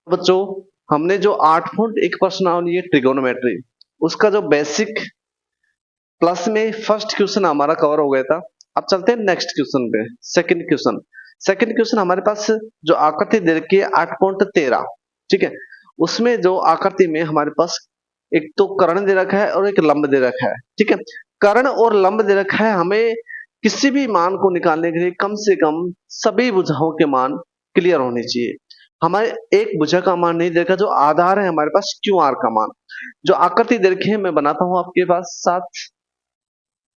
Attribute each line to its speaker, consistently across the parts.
Speaker 1: बच्चों हमने जो 8.1 प्रश्न ये ट्रिगोनोमेट्री उसका जो बेसिक प्लस में फर्स्ट क्वेश्चन हमारा कवर हो गया था। अब चलते हैं नेक्स्ट क्वेश्चन पे। सेकंड क्वेश्चन हमारे पास जो आकृति दे रखी है 8.13, ठीक है। उसमें जो आकृति में हमारे पास एक तो कर्ण दे रखा है और एक लंब दे रखा है, ठीक है। कर्ण और लंब दे रखा है, हमें किसी भी मान को निकालने के लिए कम से कम सभी भुजाओं के मान क्लियर होने चाहिए। हमारे एक भुजा का मान नहीं देखा, जो आधार है हमारे पास क्यू आर का मान। जो आकृति दे रखी है मैं बनाता हूं आपके पास साथ,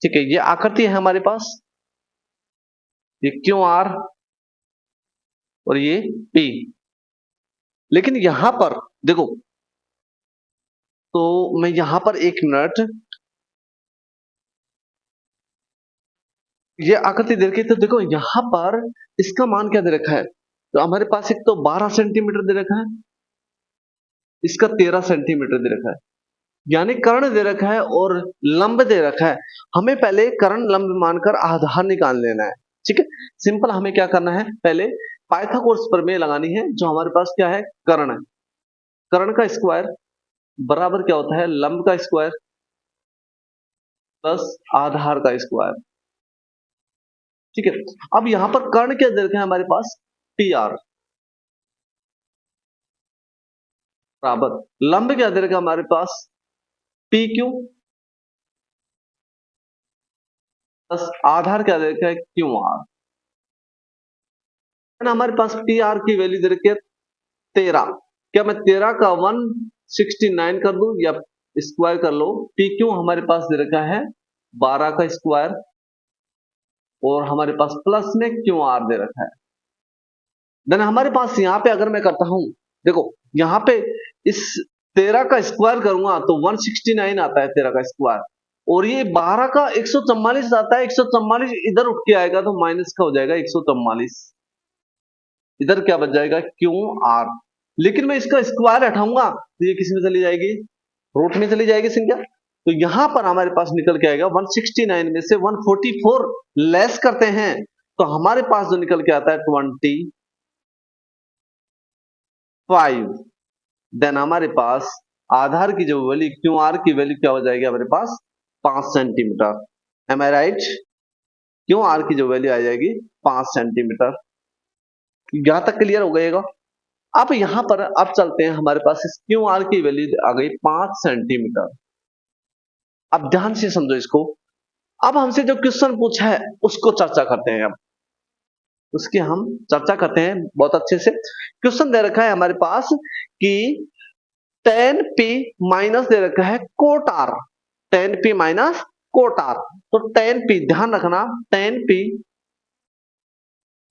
Speaker 1: ठीक है। ये आकृति है हमारे पास, ये क्यू आर और ये पी। लेकिन यहां पर देखो, तो मैं यहां पर एक मिनट, ये आकृति दे रखी है तो देखो यहां पर इसका मान क्या दे रखा है। तो हमारे पास एक तो 12 सेंटीमीटर दे रखा है, इसका 13 सेंटीमीटर दे रखा है, यानी कर्ण दे रखा है और लंब दे रखा है। हमें पहले कर्ण लंब मानकर आधार निकाल लेना है, ठीक है। सिंपल हमें क्या करना है, पहले पाइथागोरस प्रमेय लगानी है। जो हमारे पास क्या है, कर्ण, कर्ण का स्क्वायर बराबर क्या होता है, लंब का स्क्वायर प्लस आधार का स्क्वायर, ठीक है। अब यहां पर कर्ण क्या दे रखा है हमारे पास, टी आर बराबर लंब क्या दे रखा है हमारे पास, पी क्यू प्लस आधार क्या दे रखा है, क्यू आर। हमारे पास टी आर की वैल्यू दे रखी है 13। क्या मैं 13 का 169 कर दूं या स्क्वायर कर लो। पी क्यू हमारे पास दे रखा है 12 का स्क्वायर और हमारे पास प्लस में क्यू आर दे रखा है। देन हमारे पास यहां पे अगर मैं करता हूं, देखो यहां पे इस 13 का स्क्वायर करूंगा तो 169 आता है 13 का स्क्वायर, और ये 12 का 144 आता है। 144 इधर उठ के आएगा तो माइनस का हो जाएगा 144, इधर क्या बच जाएगा, क्यू आर। लेकिन मैं इसका स्क्वायर हटाऊंगा तो ये किस में चली जाएगी, रूट में चली जाएगी संख्या। तो यहां पर हमारे पास निकल के आएगा 169 में से 144 लेस करते हैं तो हमारे पास जो निकल के आता है 25। देन हमारे पास आधार की जो वैल्यू क्यू आर की वैल्यू क्या हो जाएगी हमारे पास, 5 सेंटीमीटर। एम आई राइट, क्यू आर की जो वैल्यू आ जाएगी 5 सेंटीमीटर। यहां तक क्लियर हो गएगा। अब यहां पर अब चलते हैं, हमारे पास इस क्यू आर की वैल्यू आ गई 5 सेंटीमीटर। अब ध्यान से समझो इसको। अब हमसे जो क्वेश्चन पूछा है उसको चर्चा करते हैं। अब उसकी हम चर्चा करते हैं बहुत अच्छे से। क्वेश्चन दे रखा है हमारे पास कि tan p माइनस दे रखा है cot r, tan p minus cot r। तो tan p ध्यान रखना, tan p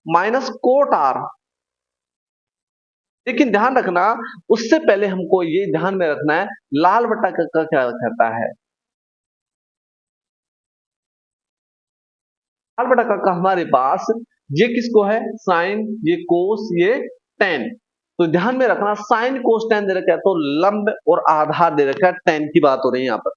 Speaker 1: minus cot r। लेकिन ध्यान रखना उससे पहले हमको ये ध्यान में रखना है लाल बटा का क्या कहता है। लाल बटा का हमारे पास ये किसको है, साइन, ये कोस, ये टेन। तो ध्यान में रखना साइन कोस टेन दे रखा है तो लंब और आधार दे रखा है, टेन की बात हो रही है यहाँ पर,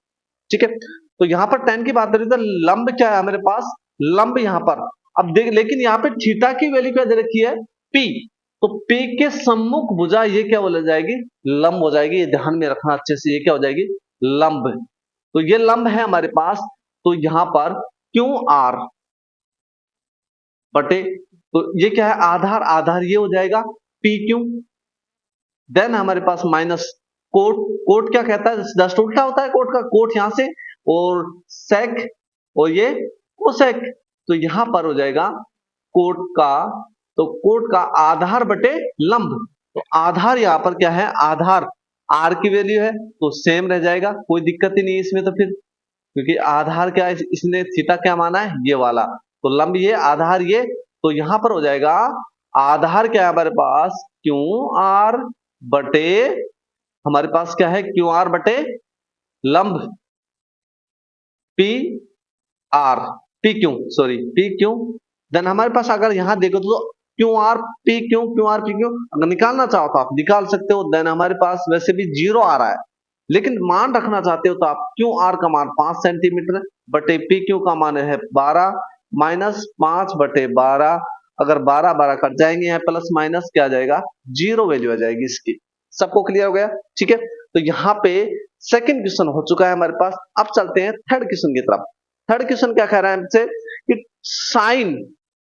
Speaker 1: ठीक है। तो यहाँ पर टेन की बात हो रही है तो लंब क्या है हमारे पास, लंब यहाँ पर। अब देख, लेकिन यहाँ पे थीटा की वैल्यू क्या दे रखी है, पी। तो पी के सम्मुख भुजा ये क्या हो जाएगी, लंब हो जाएगी। ये ध्यान में रखना अच्छे से, ये क्या हो जाएगी, लंब। तो ये लंब है हमारे पास। तो यहां पर क्यू आर बटे, तो ये क्या है, आधार, आधार ये हो जाएगा पी क्यू। देन हमारे पास माइनस कोट, कोट क्या कहता है, जस्ट उल्टा होता है कोट का, कोट यहां से, और सेक, और ये कोसेक। तो यहां पर हो जाएगा कोट का, तो कोट का आधार बटे लंब। तो आधार यहां पर क्या है, आधार आर की वैल्यू है तो सेम रह जाएगा, कोई दिक्कत ही नहीं इसमें। तो फिर क्योंकि आधार क्या है, इसने थीटा क्या माना है, ये वाला, तो लंब ये, आधार ये। तो यहां पर हो जाएगा आधार क्या है हमारे पास, क्यू आर बटे, हमारे पास क्या है, क्यू आर बटे लंब P R, P Q, sorry P Q. Then हमारे पास अगर यहां देखो तो Q R P Q, Q R P Q, अगर निकालना चाहो तो आप निकाल सकते हो। देन हमारे पास वैसे भी जीरो आ रहा है, लेकिन मान रखना चाहते हो तो आप क्यू आर का मान 5 सेंटीमीटर बटे पी क्यू का मान है 12, माइनस 5 बटे 12। अगर 12 12 कट जाएंगे, यहाँ प्लस माइनस क्या आ जाएगा, जीरो वैल्यू आ जाएगी इसकी। सबको क्लियर हो गया? ठीक है, तो यहाँ पे सेकंड क्वेश्चन हो चुका है हमारे पास। अब चलते हैं थर्ड क्वेश्चन की तरफ। थर्ड क्वेश्चन क्या कह रहा है हमसे कि साइन,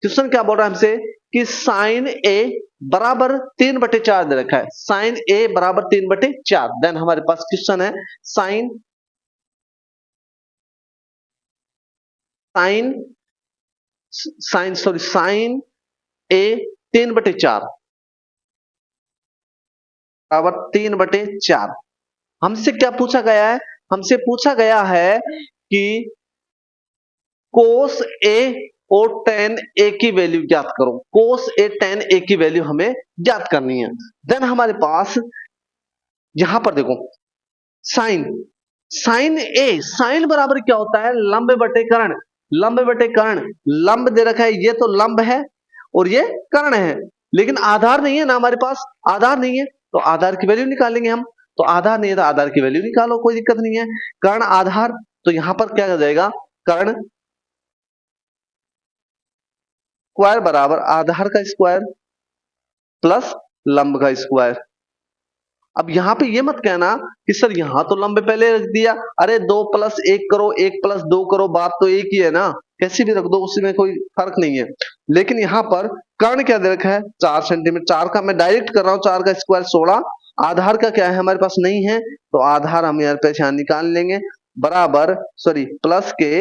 Speaker 1: क्वेश्चन क्या बोल रहा है हमसे कि साइन ए बराबर 3/4 दे रखा है, साइन ए बराबर 3/4। देन हमारे पास क्वेश्चन है साइन साइन साइन ए 3/4 बराबर 3/4। हमसे क्या पूछा गया है? हमसे पूछा गया है कि कोस ए और टेन ए की वैल्यू ज्ञात करो। कोस ए टेन ए की वैल्यू हमें ज्ञात करनी है। देन हमारे पास यहां पर देखो साइन, साइन ए, साइन बराबर क्या होता है? लंब बटे कर्ण। लंब बटे कर्ण, लंब दे रखा है, ये तो लंब है और ये कर्ण है, लेकिन आधार नहीं है ना हमारे पास, आधार नहीं है तो आधार की वैल्यू निकालेंगे हम। तो आधार नहीं है तो आधार की वैल्यू निकालो, कोई दिक्कत नहीं है। कर्ण आधार, तो यहां पर क्या हो जाएगा? कर्ण स्क्वायर बराबर आधार का स्क्वायर प्लस लंब का स्क्वायर। अब यहां पे ये मत कहना कि सर यहां तो लंब पहले रख दिया, अरे 2 + 1 करो, 1 + 2 करो, बात तो एक ही है ना, कैसे भी रख दो, उसमें कोई फर्क नहीं है। लेकिन यहां पर कर्ण क्या दे रखा है? 4 सेंटीमीटर। 4 का मैं डायरेक्ट कर रहा हूं, 4 का स्क्वायर 16। आधार का क्या है हमारे पास? नहीं है, तो आधार हम यार पहचान निकाल लेंगे बराबर, सॉरी प्लस के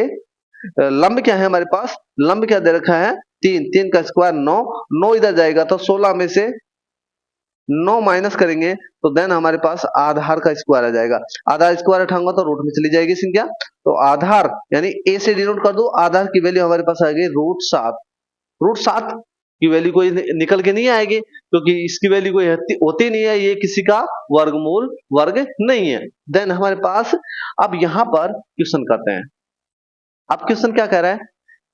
Speaker 1: लंब क्या है हमारे पास? लंब क्या दे रखा है? 3, 3 का स्क्वायर 9, 9 इधर जाएगा तो 16 में से 9 माइनस करेंगे तो देन हमारे पास आधार का स्क्वायर आ जाएगा। आधार स्क्वायर उठाऊंगा तो रूट में चली जाएगी संख्या, तो आधार यानी ए से डिनोट कर दो, आधार की वैल्यू हमारे पास आ गई √7। √7 की वैल्यू कोई निकल के नहीं आएगी क्योंकि इसकी वैल्यू कोई होती नहीं है, ये किसी का वर्गमूल वर्ग नहीं है। देन हमारे पास अब यहां पर क्वेश्चन करते हैं। अब क्वेश्चन क्या कह रहा है?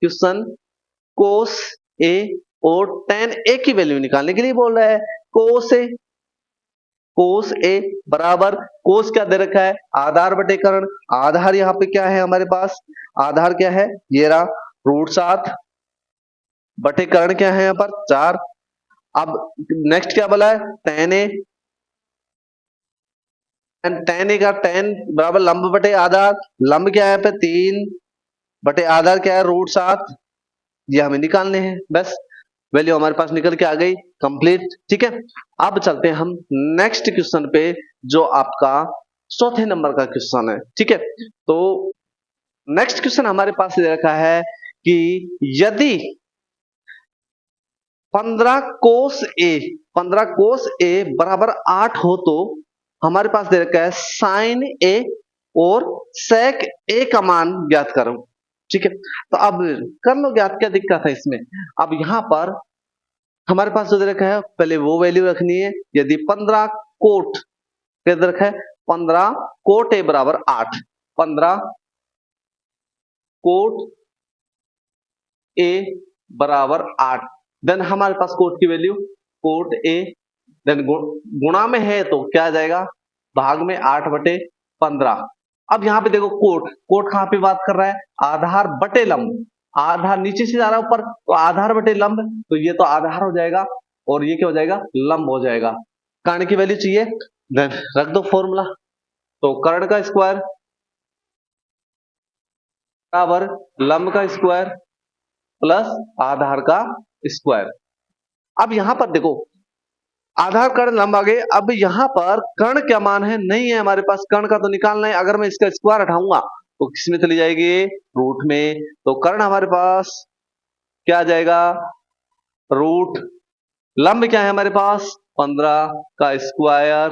Speaker 1: क्वेश्चन कोस ए और टेन ए की वैल्यू निकालने के लिए बोल रहा है। कोस ए बराबर, कोस क्या दे रखा है? आधार बटे कर्ण। आधार यहाँ पे क्या है हमारे पास? आधार क्या है? ये रहा √7 बटे कर्ण क्या है यहाँ पर? 4। अब नेक्स्ट क्या बोला है? टेन ए, टेन ए का टेन बराबर लंब बटे आधार। लंब क्या है यहाँ पे? 3 बटे आधार क्या है? √7। ये हमें निकालने हैं, बस वैल्यू हमारे पास निकल के आ गई, कंप्लीट। ठीक है, अब चलते हैं हम नेक्स्ट क्वेश्चन पे जो आपका चौथे नंबर का क्वेश्चन है। ठीक है, तो नेक्स्ट क्वेश्चन हमारे पास दे रखा है कि यदि 15 कोस ए बराबर 8 हो तो हमारे पास दे रखा है साइन ए और सेक ए का मान ज्ञात करो। ठीक है, तो अब कर लो ज्ञात, क्या दिक्कत है इसमें? अब यहां पर हमारे पास जो दे रखा है पहले वो वैल्यू रखनी है। यदि 15 कोट क्या दे रखा है? 15 कोट ए बराबर 8, 15 कोट ए बराबर 8, देन हमारे पास कोट की वैल्यू कोट ए, देन गुणा में है तो क्या आ जाएगा? भाग में 8/15। अब यहां पे देखो कोट, कोट कहां पे बात कर रहा है? आधार बटे लंब। आधार नीचे से जा रहा है ऊपर, तो आधार बटे लंब, तो ये तो आधार हो जाएगा और ये क्या हो जाएगा? लंब हो जाएगा। कर्ण की वैल्यू चाहिए, देन रख दो फॉर्मूला, तो कर्ण का स्क्वायर बराबर लंब का स्क्वायर प्लस आधार का स्क्वायर। अब यहां पर देखो आधार कर्ण लंब आ गए। अब यहां पर कर्ण क्या मान है? नहीं है हमारे पास, कर्ण का तो निकालना है। अगर मैं इसका स्क्वायर हटाऊंगा तो किसमें चली जाएगी? रूट में। तो कर्ण हमारे पास क्या आ जाएगा? रूट। लंब क्या है हमारे पास? 15 का स्क्वायर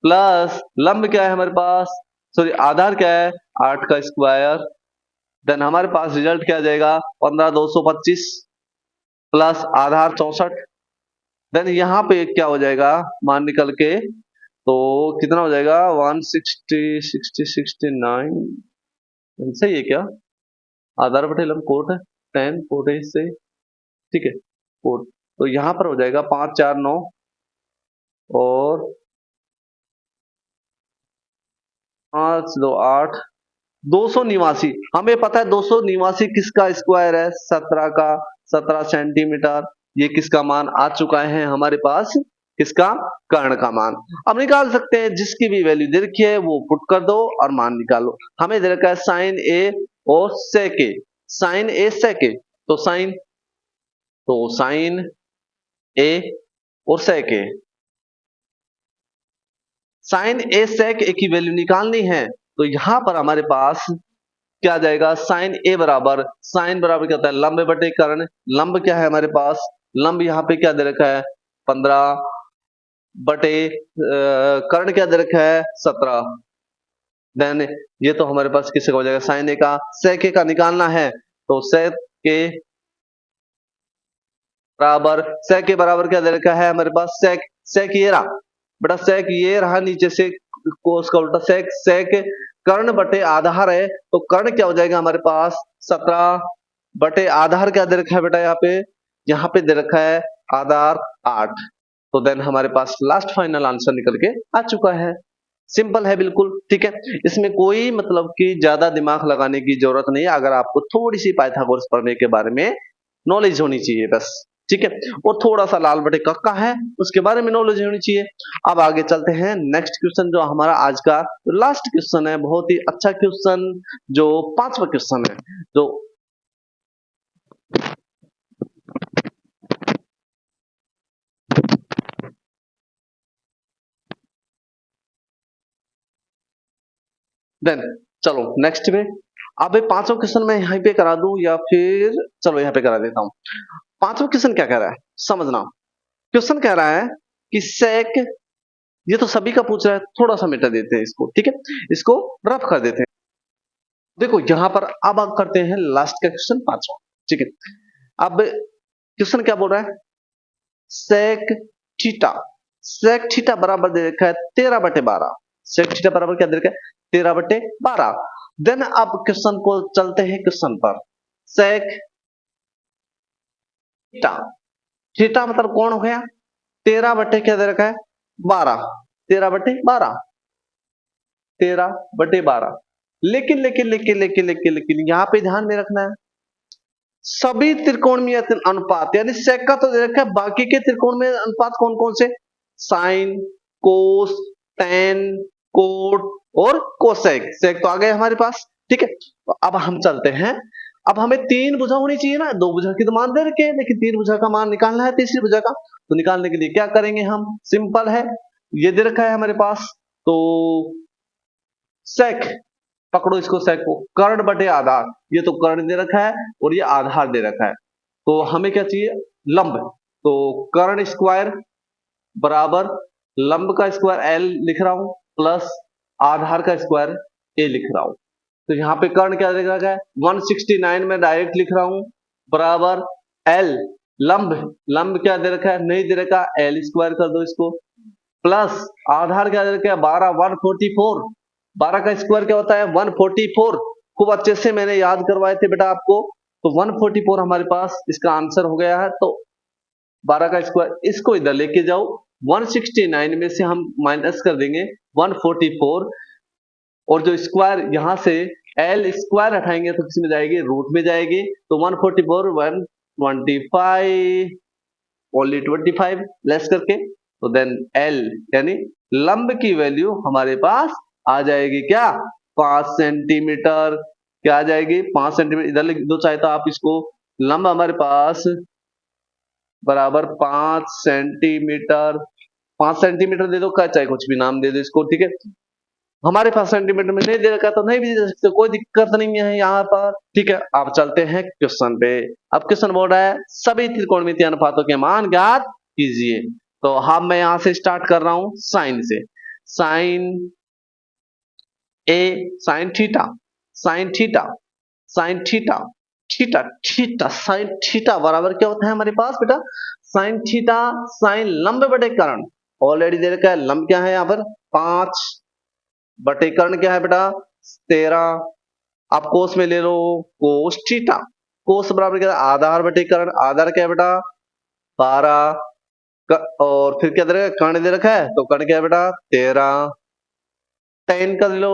Speaker 1: प्लस लंब क्या है हमारे पास? सॉरी आधार क्या है? 8 का स्क्वायर। देन हमारे पास रिजल्ट क्या आ जाएगा? 15 225 प्लस आधार 64। देन यहां पे क्या हो जाएगा मान निकल के? तो कितना हो जाएगा? 160 60 69 सही है क्या? आधार बटे लंब कोट है 10 कोट है इससे, ठीक है कोट, तो यहां पर हो जाएगा 5 4 9 और 5 2 8 289। हमें पता है 289 किसका स्क्वायर है? 17 का, 17 सेंटीमीटर। ये किसका मान आ चुका है हमारे पास? किसका, कर्ण का मान। अब निकाल सकते हैं, जिसकी भी वैल्यू दे रखी है वो पुट कर दो और मान निकालो। हमें दे रखा है साइन ए और सेक ए, साइन ए सेक ए, तो साइन ए और सेक ए, साइन ए सेक ए की वैल्यू निकालनी है, तो यहां पर हमारे पास क्या आ जाएगा, साइन ए बराबर, साइन बराबर क्या होता है, लंब बटे कर्ण। लंब क्या है हमारे पास, लंब यहाँ पे क्या दे रखा है 15 बटे कर्ण क्या दे रखा है 17। देन ये तो हमारे पास किसका हो जाएगा, साइन ए का, सेक ए का निकालना है, तो सेक ए बराबर, सेक के बराबर क्या दे रखा है हमारे पास, सेक, सेक ये रहा बेटा, सेक ये रहा, नीचे से कोस का उल्टा सेक, सेक कर्ण बटे आधार है, तो कर्ण क्या हो जाएगा हमारे पास 17 बटे आधार क्या दे रखा है बेटा, यहाँ पे दे रखा है आधार 8। तो देन हमारे पास लास्ट फाइनल आंसर निकल के आ चुका है। सिंपल है बिल्कुल, ठीक है। इसमें कोई मतलब कि ज्यादा दिमाग लगाने की जरूरत नहीं है, अगर आपको थोड़ी सी पाइथागोरस पढ़ने के बारे में नॉलेज होनी चाहिए बस, ठीक है। और थोड़ा सा लाल बटे कक्का है उसके बारे में नॉलेज होनी चाहिए। अब आगे चलते हैं, नेक्स्ट क्वेश्चन जो हमारा आज का लास्ट क्वेश्चन है, बहुत ही अच्छा क्वेश्चन, जो 5वां क्वेश्चन है, जो देन चलो नेक्स्ट में। अब 5वां क्वेश्चन मैं यहीं पे करा दूं या फिर चलो यहाँ पे करा देता हूं। 5वां क्वेश्चन क्या कह रहा है समझना। क्वेश्चन कह रहा है कि सेक, ये तो सभी का पूछ रहा है, थोड़ा सा मिटा देते हैं इसको, ठीक है, इसको रफ कर देते हैं। देखो यहां पर अब करते हैं लास्ट का क्वेश्चन 5वां, ठीक है। अब क्वेश्चन क्या बोल रहा है, सेक थीटा, सेक थीटा बराबर दे रखा है 13/12, सेक थीटा बराबर क्या दे रखा है 13/12। देन अब क्वेश्चन को चलते हैं क्वेश्चन पर, सेक थीटा, थीटा मतलब कौन हो गया 13 बटे क्या दे रखा है 12, 13/12, 13/12। लेकिन लेकिन लेकिन लेकिन लेकिन लेकिन यहां पे ध्यान में रखना है, सभी त्रिकोणमीय अनुपात यानी सेक का तो दे रखा है, बाकी के त्रिकोणमीय अनुपात कौन कौन से, साइन, कोस, टेन, कोट और कोसेक। सेक तो आ गए हमारे पास, ठीक है। तो अब हम चलते हैं, अब हमें 3 भुजा होनी चाहिए ना, 2 भुजा की तो मान दे रखे हैं, लेकिन 3 भुजा का मान निकालना है, तीसरी भुजा का। तो निकालने के लिए क्या करेंगे हम, सिंपल है, ये दे रखा है हमारे पास, तो सेक, पकड़ो इसको सेक को, कर्ण बटे आधार, ये तो कर्ण दे रखा है और ये आधार दे रखा है, तो हमें क्या चाहिए लंब। तो कर्ण स्क्वायर बराबर लंब का स्क्वायर एल लिख रहा हूं प्लस आधार का स्क्वायर ए लिख रहा हूं। तो यहाँ पे कर्ण क्या दे रखा है 169 में डायरेक्ट लिख रहा हूं बराबर एल, लंब, लंब क्या दे रखा है नहीं दे रखा, एल स्क्वायर कर दो इसको, प्लस आधार क्या दे रखा है 12, 144, 12 का स्क्वायर क्या होता है 144, खूब अच्छे से मैंने याद करवाए थे बेटा आपको। तो 144 हमारे पास इसका आंसर हो गया है। तो 12 का स्क्वायर इसको इधर लेके जाओ, 169 में से हम माइनस कर देंगे 144, और जो स्क्वायर यहां से एल स्क्वायर हटाएंगे तो किस में जाएगी, रूट में जाएगी। तो 144 125 ओनली 25 लेस करके, तो देन एल यानी लंब की वैल्यू हमारे पास आ जाएगी क्या 5 सेंटीमीटर, क्या आ जाएगी 5 सेंटीमीटर, इधर लिख दो चाहे तो आप इसको, लंब हमारे पास बराबर 5 सेंटीमीटर, 5 सेंटीमीटर दे दो, चाहे कुछ भी नाम दे दो इसको, ठीक है। हमारे पास सेंटीमीटर में नहीं दे रखा तो नहीं भी दे सकते, कोई दिक्कत नहीं है यहाँ पर, ठीक है। आप चलते हैं क्वेश्चन पे। अब क्वेश्चन बोल रहा है सभी त्रिकोणमितीय अनुपातों के मान ज्ञात कीजिए। तो हम मैं यहां से स्टार्ट कर रहा हूं साइन से, sine A, sine theta, sine theta, sine theta, theta theta, sine theta बराबर क्या होता है हमारे पास बेटा, साइन थीटा साइन लंब बटे कर्ण, ऑलरेडी दे रखा है, लंब क्या है यहाँ पर 5 बटे कर्ण क्या है बेटा 13। आप कोस में ले लो कोस थीटा, कोस बराबर क्या है आधार बटे कर्ण, आधार क्या है बेटा 12, और फिर क्या दे रखा है कर्ण दे रखा है, तो कर्ण क्या है बेटा 13, टेन कर लो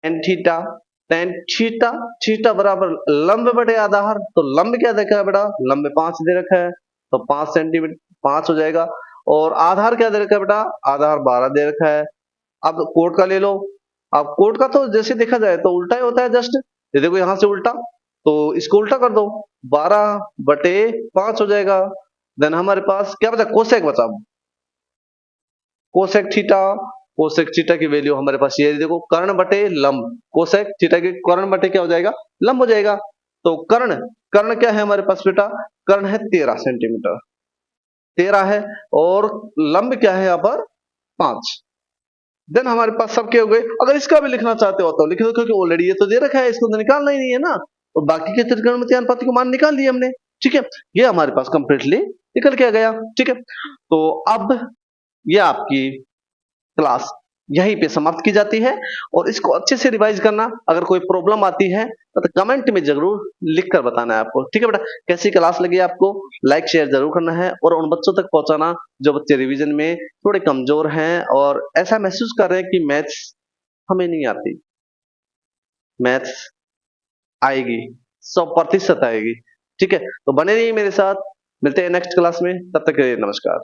Speaker 1: tan theta, tan theta, theta बराबर लंब बटे आधार, तो लंब क्या देखा है बेटा, लंब 5 दे रखा है, तो 5 सेंटीमीटर, 5 हो जाएगा। और आधार क्या दे रखा है बेटा, आधार 12 दे रखा है। अब कोट का ले लो। अब कोट का तो जैसे देखा जाए तो उल्टा ही होता है, जस्ट ये देखो यहां से उल्टा, तो इसको उल्टा कर दो, 12/5 हो जाएगा। देन हमारे पास क्या बचा, कोसेक बचा। कोसेक थीटा, कोसेक थीटा की वैल्यू हमारे पास ये देखो, कर्ण बटे लंब, कोसेक थीटा की कर्ण बटे क्या हो जाएगा, लंब हो जाएगा। तो कर्ण, कर्ण क्या है हमारे पास बेटा, कर्ण है 13 सेंटीमीटर, 13 है। और लंब क्या है यहाँ पर, 5। देन हमारे पास सबके हो गए। अगर इसका भी लिखना चाहते हो तो लिख दो, क्योंकि ऑलरेडी ये तो दे रखा है, इसको तो निकालना ही नहीं है ना। और बाकी के त्रिकोणमितीय अनुपात को मान निकाल लिए हमने, ठीक है। ये हमारे पास कंप्लीटली निकल के आ गया, ठीक है। तो अब ये आपकी क्लास यहीं पे समाप्त की जाती है। और इसको अच्छे से रिवाइज करना, अगर कोई प्रॉब्लम आती है तो कमेंट में जरूर लिख कर बताना है आपको, ठीक है बेटा। कैसी क्लास लगी आपको, लाइक शेयर जरूर करना है और उन बच्चों तक पहुंचाना जो बच्चे रिवीजन में थोड़े कमजोर हैं और ऐसा महसूस कर रहे हैं कि मैथ्स हमें नहीं आती। मैथ्स आएगी, 100% आएगी, ठीक है। तो बने रहिए मेरे साथ, मिलते हैं नेक्स्ट क्लास में, तब तक के लिए नमस्कार।